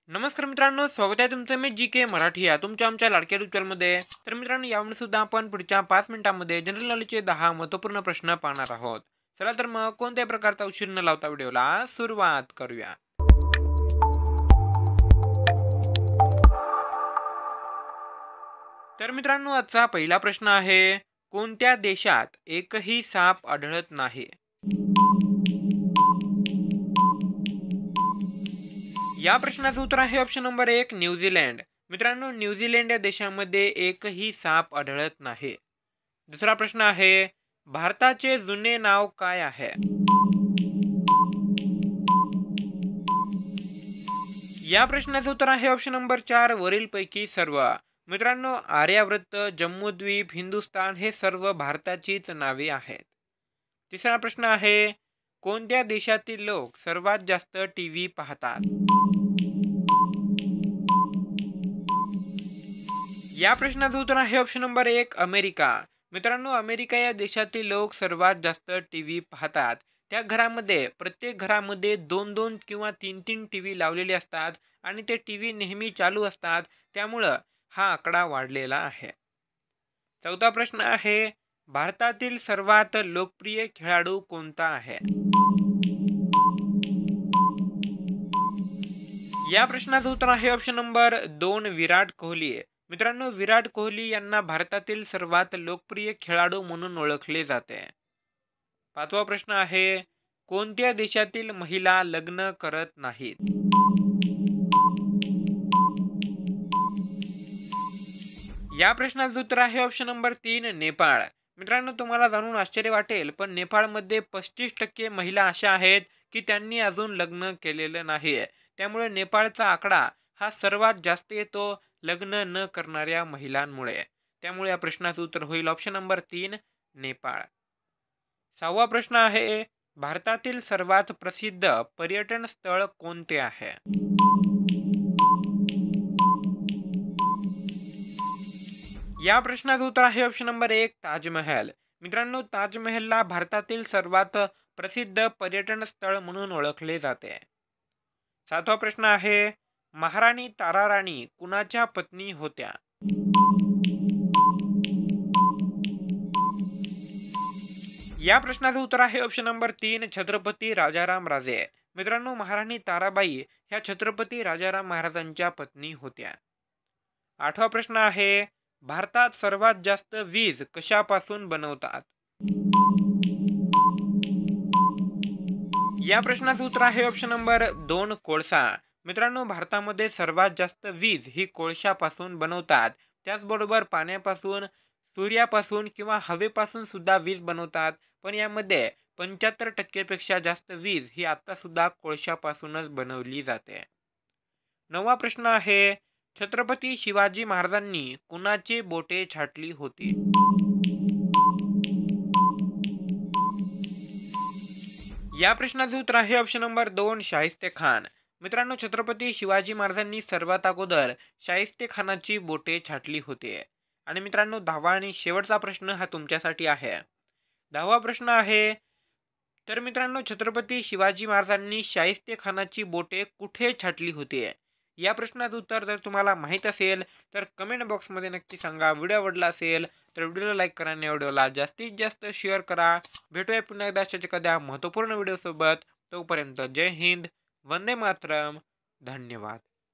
नमस्कार मित्रांनो, स्वागत आहे तुमचं मी जी के मराठी या तुमच्या आमच्या लाडक्या YouTube चॅनलमध्ये. तर मित्रांनो, यावेळी सुद्धा आपण पुढच्या 5 मिनिटांमध्ये जनरल नॉलेजचे 10 महत्त्वपूर्ण प्रश्न पाहणार आहोत. चला तर मग कोणत्याही प्रकारचा उशीर न लावता व्हिडिओला सुरुवात करूया. तर मित्रांनो, आजचा पहिला प्रश्न आहे, कोणत्या देशात एकही साप आढळत नाही? या प्रश्नाचं उत्तर आहे ऑप्शन नंबर 1, न्यूझीलंड. मित्रांनो, न्यूझीलंड या देशामध्ये एकही साप आढळत नाही. दुसरा प्रश्न आहे, भारताचे जुने नाव काय आहे? या प्रश्नाचं उत्तर आहे ऑप्शन नंबर 4, वरीलपैकी सर्व. मित्रांनो, आर्यावर्त, जम्मूद्वीप, हिंदुस्थान हे सर्व भारताचीच नावे आहेत. तिसरा प्रश्न आहे, कोणत्या देशातील लोक सर्वात जास्त टीव्ही पाहतात? या प्रश्नाचं उत्तर आहे ऑप्शन नंबर 1, अमेरिका. मित्रांनो, अमेरिका या देशातील लोक सर्वात जास्त टीव्ही पाहतात. त्या घरामध्ये प्रत्येक घरामध्ये 2-2 किंवा 3-3 टीव्ही लावलेले असतात आणि ते टीव्ही नेहमी चालू असतात. त्यामुळं हा आकडा वाढलेला आहे. चौथा प्रश्न आहे, भारतातील सर्वात लोकप्रिय खेळाडू कोणता आहे? या प्रश्नाचं उत्तर आहे ऑप्शन नंबर 2, विराट कोहली. मित्रांनो, विराट कोहली यांना भारतातील सर्वात लोकप्रिय खेळाडू म्हणून ओळखले जाते. पाचवा प्रश्न आहे, कोणत्या देशातील महिला लग्न करत नाहीत? या प्रश्नाचं उत्तर आहे ऑप्शन नंबर 3, नेपाळ. मित्रांनो, तुम्हाला जाणून आश्चर्य वाटेल, पण नेपाळमध्ये 35% महिला अशा आहेत की त्यांनी अजून लग्न केलेलं नाही. त्यामुळे नेपाळचा आकडा हा सर्वात जास्त येतो लग्न न करणाऱ्या महिलांमुळे. त्यामुळे या प्रश्नाचं उत्तर होईल ऑप्शन नंबर 3, नेपाळ. सहावा प्रश्न आहे, भारतातील सर्वात प्रसिद्ध पर्यटन स्थळ कोणते आहे? या प्रश्नाचं उत्तर आहे ऑप्शन नंबर 1, ताजमहल. मित्रांनो, ताजमहलला भारतातील सर्वात प्रसिद्ध पर्यटन स्थळ म्हणून ओळखले जाते. सातवा प्रश्न आहे, महाराणी तारा राणी कुणाच्या पत्नी होत्या? या प्रश्नाचं उत्तर आहे ऑप्शन नंबर 3, छत्रपती राजाराम राजे. मित्रांनो, महाराणी ताराबाई ह्या छत्रपती राजाराम महाराजांच्या पत्नी होत्या. आठवा प्रश्न आहे, भारतात सर्वात जास्त वीज कशापासून बनवतात? या प्रश्नाचं उत्तर आहे ऑप्शन नंबर 2, कोळसा. मित्रांनो, भारतामध्ये सर्वात जास्त वीज ही कोळशापासून बनवतात. त्याचबरोबर पाण्यापासून, सूर्यापासून किंवा हवेपासून सुद्धा वीज बनवतात. पण यामध्ये 75% पेक्षा जास्त वीज ही आता सुद्धा कोळशापासूनच बनवली जाते. नववा प्रश्न आहे, छत्रपती शिवाजी महाराजांनी कुणाची बोटे छाटली होती? या प्रश्नाचं उत्तर आहे ऑप्शन नंबर 2, शाहिस्ते खान. मित्रांनो, छत्रपती शिवाजी महाराजांनी सर्वात अगोदर शाहिस्ते खानाची बोटे छाटली होती. आणि मित्रांनो, 10वा आणि शेवटचा प्रश्न हा तुमच्यासाठी आहे. 10वा प्रश्न आहे, तर मित्रांनो, छत्रपती शिवाजी महाराजांनी शाहिस्ते खानाची बोटे कुठे छाटली होती? या प्रश्नाचं उत्तर जर तुम्हाला माहीत असेल तर कमेंट बॉक्समध्ये नक्की सांगा. व्हिडिओ आवडला असेल तर व्हिडिओला लाईक करा आणि व्हिडिओला जास्तीत जास्त शेअर करा. भेटूया पुन्हा एकदा अशाच एखाद्या महत्त्वपूर्ण व्हिडिओसोबत. तोपर्यंत जय हिंद, वंदे मातरम, धन्यवाद.